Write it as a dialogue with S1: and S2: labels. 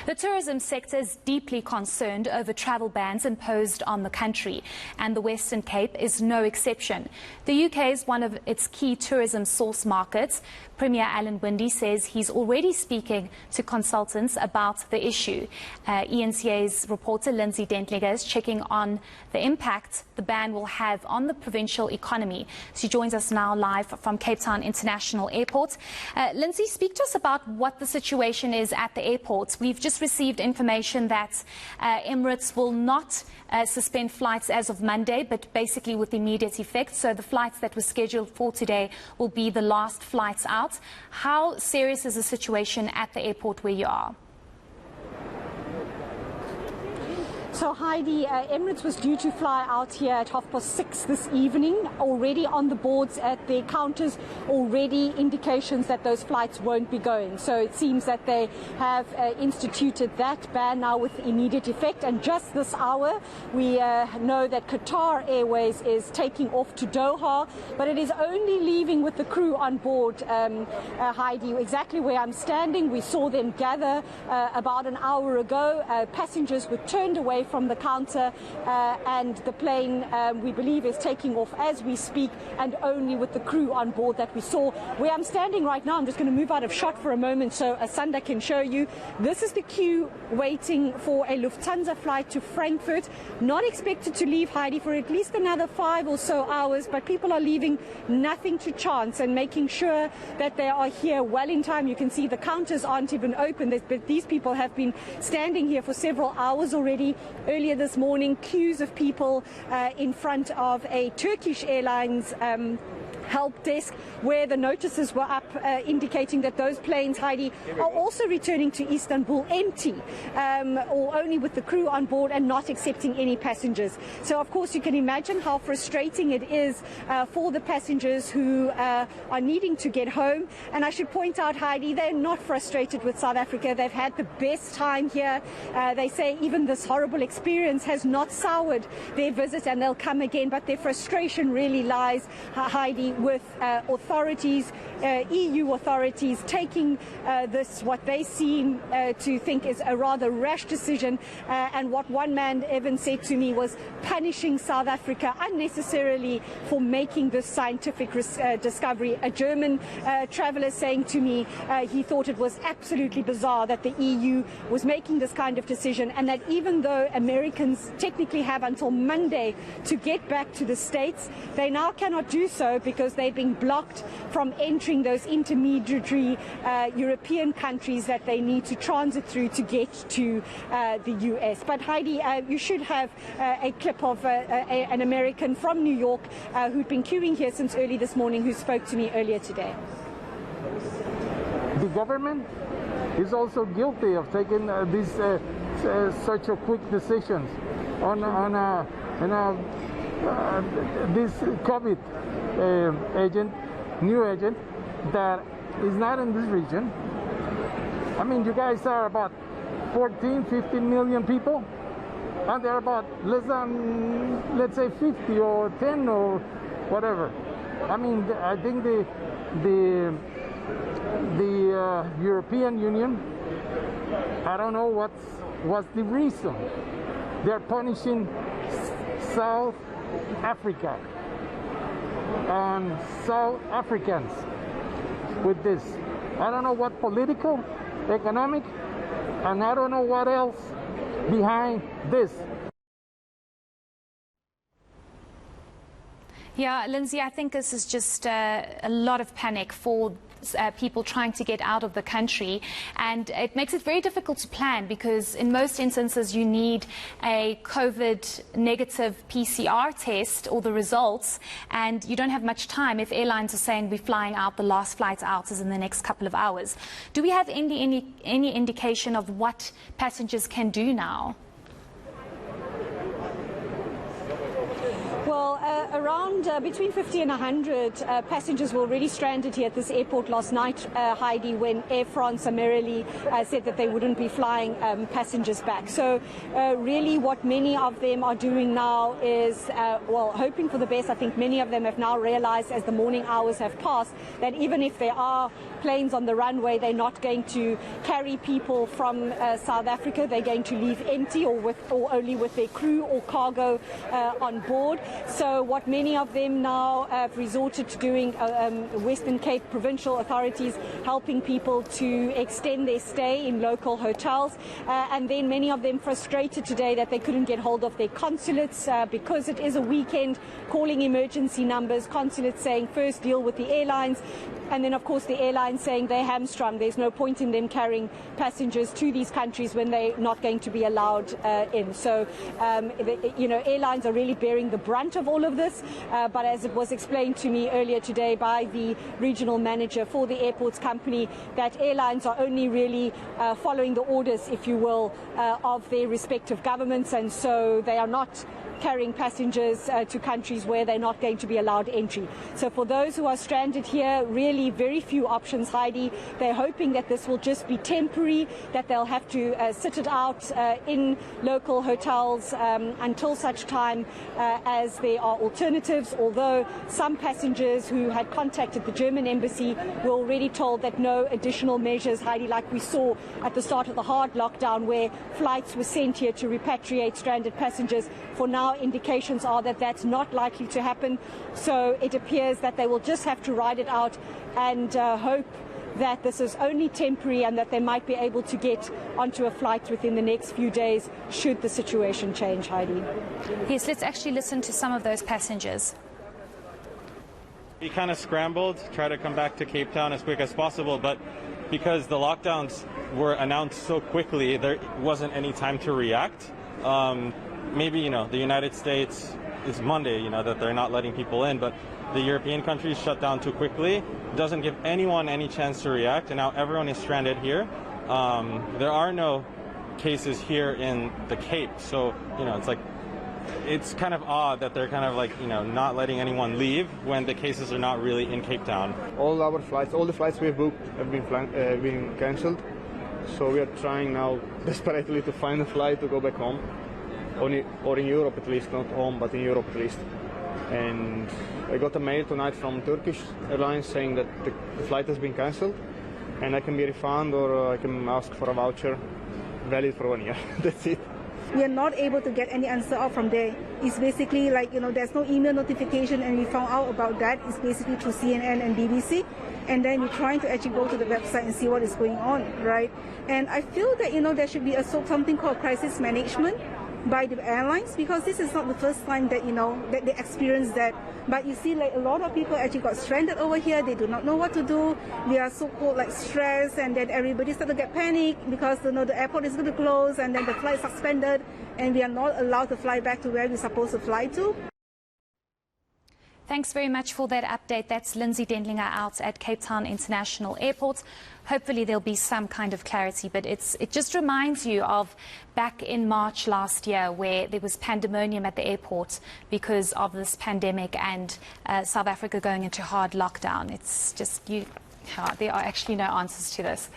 S1: The tourism sector is deeply concerned over travel bans imposed on the country, and the Western Cape is no exception. The UK is one of its key tourism source markets. Premier Alan Winde says he's already speaking to consultants about the issue. eNCA's reporter Lindsay Dentlinger is checking on the impact the ban will have on the provincial economy. She joins us now live from Cape Town International Airport. Lindsay, speak to us about what the situation is at the airport. We've just received information that Emirates will not suspend flights as of Monday, but basically with immediate effect. So the flights that were scheduled for today will be the last flights out. How serious is the situation at the airport where you are?
S2: So Heidi, Emirates was due to fly out here at 6:30 this evening. Already on the boards at their counters, already indications that those flights won't be going. So it seems that they have instituted that ban now with immediate effect. And just this hour, we know that Qatar Airways is taking off to Doha, but it is only leaving with the crew on board, Heidi, exactly where I'm standing. We saw them gather about an hour ago. Passengers were turned away from the counter and the plane, we believe, is taking off as we speak, and only with the crew on board that we saw. Where I'm standing right now, I'm just going to move out of shot for a moment so Asanda can show you. This is the queue waiting for a Lufthansa flight to Frankfurt. Not expected to leave, Heidi, for at least another 5 or so hours, but people are leaving nothing to chance and making sure that they are here well in time. You can see the counters aren't even open, but these people have been standing here for several hours already. Earlier this morning, queues of people in front of a Turkish Airlines help desk where the notices were up indicating that those planes, Heidi, are also returning to Istanbul empty or only with the crew on board and not accepting any passengers. So of course you can imagine how frustrating it is for the passengers who are needing to get home. And I should point out, Heidi, they're not frustrated with South Africa. They've had the best time here. They say even this horrible experience has not soured their visit and they'll come again. But their frustration really lies, Heidi, with authorities, EU authorities, taking this, what they seem to think is a rather rash decision. And what one man even said to me was punishing South Africa unnecessarily for making this scientific discovery. A German traveller saying to me he thought it was absolutely bizarre that the EU was making this kind of decision, and that even though Americans technically have until Monday to get back to the States, they now cannot do so because they're being blocked from entering those intermediary European countries that they need to transit through to get to the US. But Heidi, you should have a clip of an American from New York who'd been queuing here since early this morning, who spoke to me earlier today.
S3: The government is also guilty of taking these such a quick decisions on this COVID new agent that is not in this region. I mean, you guys are about 14, 15 million people, and they're about less than, let's say, 50 or 10 or whatever. I mean, I think the European Union, I don't know what's the reason they're punishing South Africa and South Africans with this. I don't know what political, economic, and I don't know what else behind this.
S1: Yeah, Lindsay, I think this is just a lot of panic for people trying to get out of the country, and it makes it very difficult to plan because in most instances you need a COVID negative PCR test or the results, and you don't have much time if airlines are saying we're flying out, the last flight out is in the next couple of hours. Do we have any indication of what passengers can do now?
S2: Well, around between 50 and 100 passengers were already stranded here at this airport last night, Heidi, when Air France summarily said that they wouldn't be flying passengers back. So really what many of them are doing now is, well, hoping for the best. I think many of them have now realized as the morning hours have passed that even if there are planes on the runway, they're not going to carry people from South Africa. They're going to leave empty or only with their crew or cargo on board. So what many of them now have resorted to doing, Western Cape provincial authorities helping people to extend their stay in local hotels, and then many of them frustrated today that they couldn't get hold of their consulates because it is a weekend, calling emergency numbers, consulates saying first deal with the airlines, and then of course the airlines saying they're hamstrung. There's no point in them carrying passengers to these countries when they're not going to be allowed in. So airlines are really bearing the brunt of all of this, but as it was explained to me earlier today by the regional manager for the airports company, that airlines are only really following the orders, if you will, of their respective governments, and so they are not carrying passengers to countries where they're not going to be allowed entry. So for those who are stranded here, really very few options, Heidi. They're hoping that this will just be temporary, that they'll have to sit it out in local hotels until such time as there are alternatives, although some passengers who had contacted the German embassy were already told that no additional measures, Heidi, like we saw at the start of the hard lockdown where flights were sent here to repatriate stranded passengers. For now, indications are that that's not likely to happen. So it appears that they will just have to ride it out and hope that this is only temporary and that they might be able to get onto a flight within the next few days should the situation change, Heidi.
S1: Yes, let's actually listen to some of those passengers.
S4: We kind of scrambled, try to come back to Cape Town as quick as possible, but because the lockdowns were announced so quickly, there wasn't any time to react. Maybe, the United States, it's Monday, that they're not letting people in, but the European countries shut down too quickly. Doesn't give anyone any chance to react, and now everyone is stranded here. There are no cases here in the Cape, so, it's kind of odd that they're kind of not letting anyone leave when the cases are not really in Cape Town.
S5: All the flights we've booked have been cancelled, so we are trying now desperately to find a flight to go back home. Or in Europe at least, not home, but in Europe at least. And I got a mail tonight from Turkish Airlines saying that the flight has been cancelled, and I can be refunded or I can ask for a voucher valid for 1 year. That's it.
S6: We are not able to get any answer out from there. It's basically there's no email notification, and we found out about that. It's basically through CNN and BBC. And then we're trying to actually go to the website and see what is going on, right? And I feel that, there should be something called crisis management by the airlines, because this is not the first time that that they experience that. But you see, a lot of people actually got stranded over here. They do not know what to do. They are so-called stressed, and then everybody started to get panicked because the airport is going to close, and then the flight suspended, and we are not allowed to fly back to where we're supposed to fly to.
S1: Thanks very much for that update. That's Lindsay Dentlinger out at Cape Town International Airport. Hopefully there'll be some kind of clarity, but it just reminds you of back in March last year where there was pandemonium at the airport because of this pandemic and South Africa going into hard lockdown. It's just, there are actually no answers to this.